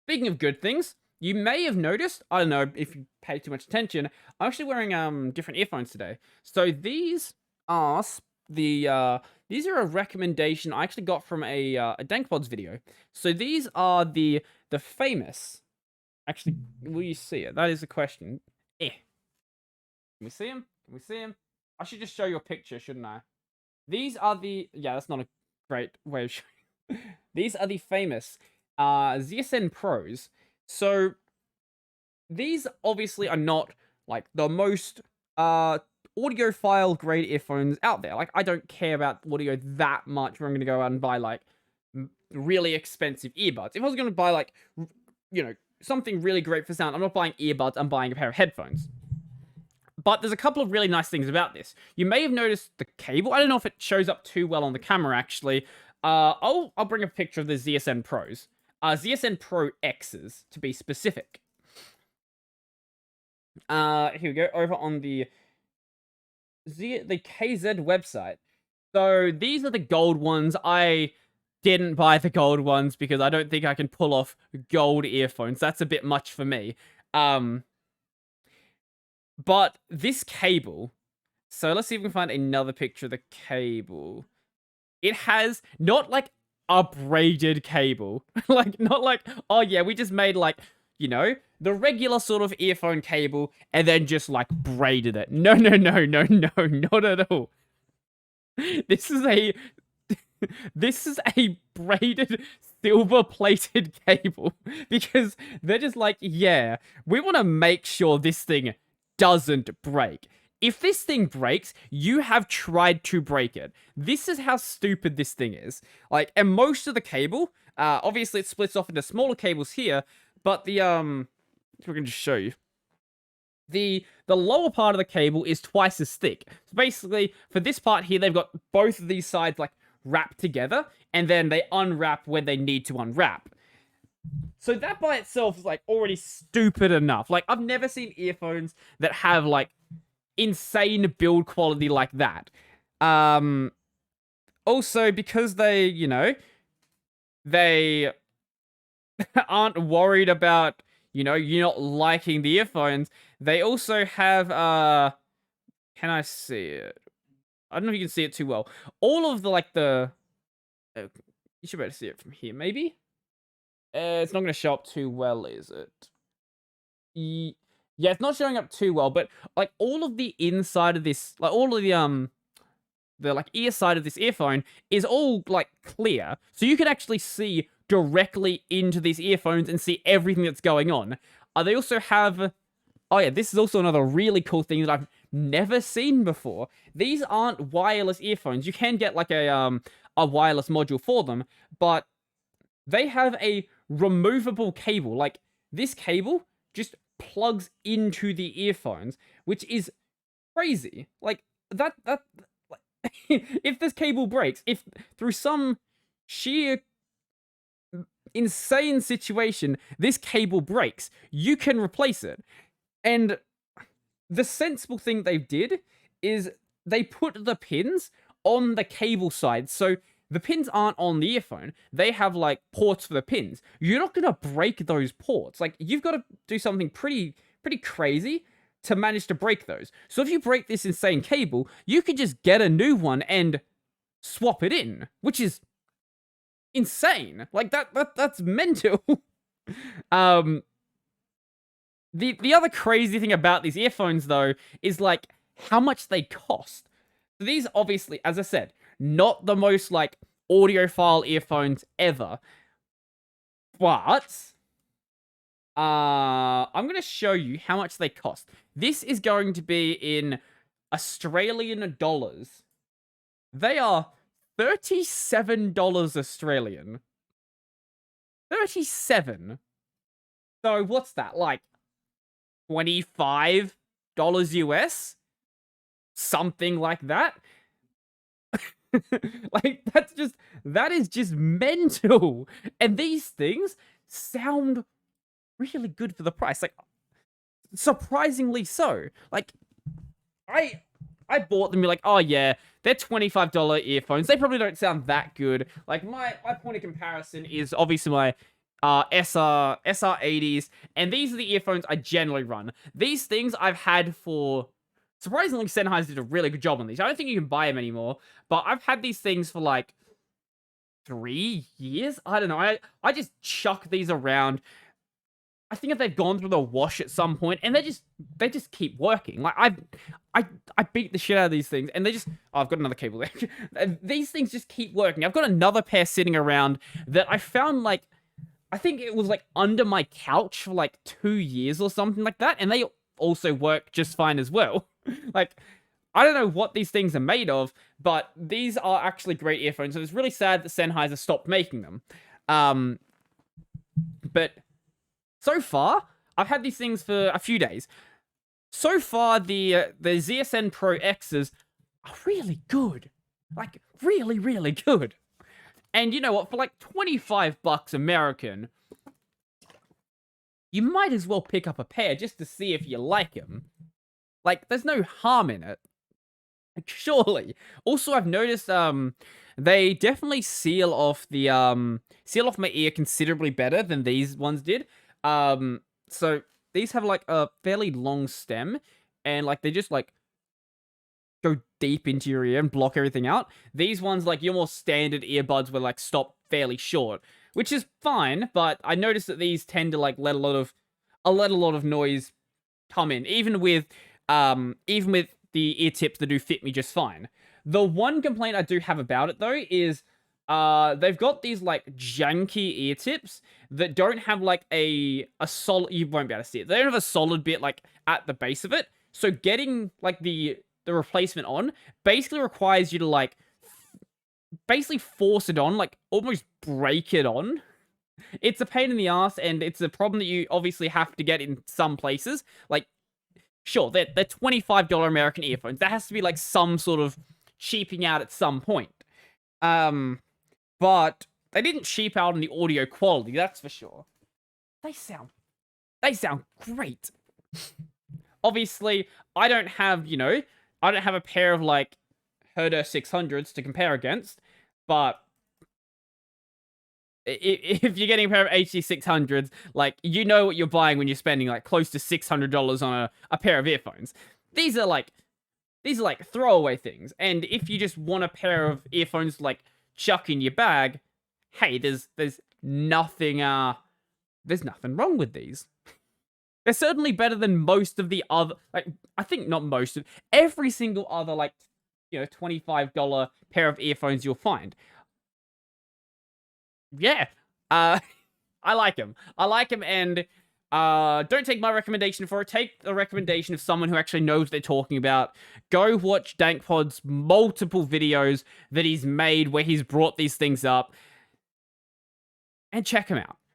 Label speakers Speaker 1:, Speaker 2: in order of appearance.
Speaker 1: Speaking of good things, you may have noticed, I don't know if you pay too much attention, I'm actually wearing different earphones today. So these are these are a recommendation I actually got from a DankPods video. So these are the famous. Actually, will you see it? That is the question. Eh. Can we see him? Can we see him? I should just show you a picture, shouldn't I? These are the that's not a great way of showing. These are the famous ZSN Pros. So these obviously are not like the most audiophile grade earphones out there. Like I don't care about audio that much where I'm gonna go out and buy like really expensive earbuds. If I was gonna buy like something really great for sound, I'm not buying earbuds, I'm buying a pair of headphones. But there's a couple of really nice things about this. You may have noticed the cable. I don't know if it shows up too well on the camera, actually. I'll bring a picture of the ZSN Pros. ZSN Pro X's, to be specific. Here we go, over on the KZ website. So these are the gold ones. I didn't buy the gold ones because I don't think I can pull off gold earphones. That's a bit much for me. But this cable, so let's see if we can find another picture of the cable. It has not like a braided cable. Like, not like, oh yeah, we just made like, the regular sort of earphone cable and then just like braided it. No, not at all. This is a braided silver plated cable because they're just like, yeah, we want to make sure this thing doesn't break. If this thing breaks, you have tried to break it. This is how stupid this thing is. Like, and most of the cable, obviously it splits off into smaller cables here, but the, we're going to just show you. The lower part of the cable is twice as thick. So basically, for this part here, they've got both of these sides, like, wrapped together, and then they unwrap when they need to unwrap. So that by itself is, like, already stupid enough. Like, I've never seen earphones that have, like, insane build quality like that. Also, because they, they aren't worried about, you not liking the earphones, they also have, can I see it? I don't know if you can see it too well. All of the, like, you should be able to see it from here, maybe? It's not going to show up too well, is it? Yeah, it's not showing up too well, but, like, all of the inside of this, like, all of the like, ear side of this earphone is all, like, clear. So you can actually see directly into these earphones and see everything that's going on. They also have... Oh, yeah, this is also another really cool thing that I've never seen before. These aren't wireless earphones. You can get, like, a wireless module for them, but they have a removable cable. Like, this cable just plugs into the earphones, which is crazy. Like, if this cable breaks, if through some sheer insane situation this cable breaks, you can replace it. And the sensible thing they did is they put the pins on the cable side, so the pins aren't on the earphone. They have, like, ports for the pins. You're not gonna break those ports. Like, you've got to do something pretty crazy to manage to break those. So if you break this insane cable, you could just get a new one and swap it in, which is insane. Like, that's mental. The other crazy thing about these earphones, though, is, like, how much they cost. So these, obviously, as I said, not the most, like, audiophile earphones ever. But I'm going to show you how much they cost. This is going to be in Australian dollars. They are $37 Australian. 37. So what's that? Like $25 US? Something like that. Like, that is just mental. And these things sound really good for the price. Like, surprisingly so. Like, I bought them, you're like, oh yeah, they're $25 earphones. They probably don't sound that good. Like, my point of comparison is obviously my SR80s, and these are the earphones I generally run. These things I've had for... Surprisingly, Sennheiser did a really good job on these. I don't think you can buy them anymore, but I've had these things for like 3 years? I don't know. I just chuck these around. I think if they've gone through the wash at some point, and they just keep working. Like I beat the shit out of these things, and they just... Oh, I've got another cable there. These things just keep working. I've got another pair sitting around that I found, like, I think it was like under my couch for like 2 years or something like that, and they also work just fine as well. Like, I don't know what these things are made of, but these are actually great earphones, and it's really sad that Sennheiser stopped making them. But so far, I've had these things for a few days. So far, the ZSN Pro X's are really good. Like, really, really good. And you know what? For like 25 bucks American, you might as well pick up a pair just to see if you like them. Like, there's no harm in it. Like, surely. Also, I've noticed they definitely seal off my ear considerably better than these ones did. So these have like a fairly long stem, and like they just like go deep into your ear and block everything out. These ones, like your more standard earbuds, will like stop fairly short, which is fine. But I noticed that these tend to like let a lot of noise come in, even with the ear tips that do fit me just fine. The one complaint I do have about it though is they've got these like janky ear tips that don't have like a solid... You won't be able to see it. They don't have a solid bit like at the base of it. So getting like the replacement on basically requires you to like basically force it on, like almost break it on. It's a pain in the ass, and it's a problem that you obviously have to get in some places. Like, sure, they're $25 American earphones. That has to be like some sort of cheaping out at some point. But they didn't cheap out on the audio quality, that's for sure. They sound great. Obviously, I don't have a pair of like Herder 600s to compare against, but if you're getting a pair of HD 600s, like, you know what you're buying when you're spending like close to $600 on a pair of earphones. These are like throwaway things, and if you just want a pair of earphones like chuck in your bag, hey, there's nothing wrong with these. They're certainly better than most of the other, like, I think not most of, every single other, like, $25 pair of earphones you'll find. Yeah, I like them. And don't take my recommendation for it. Take the recommendation of someone who actually knows what they're talking about. Go watch DankPods' multiple videos that he's made where he's brought these things up, and check him out.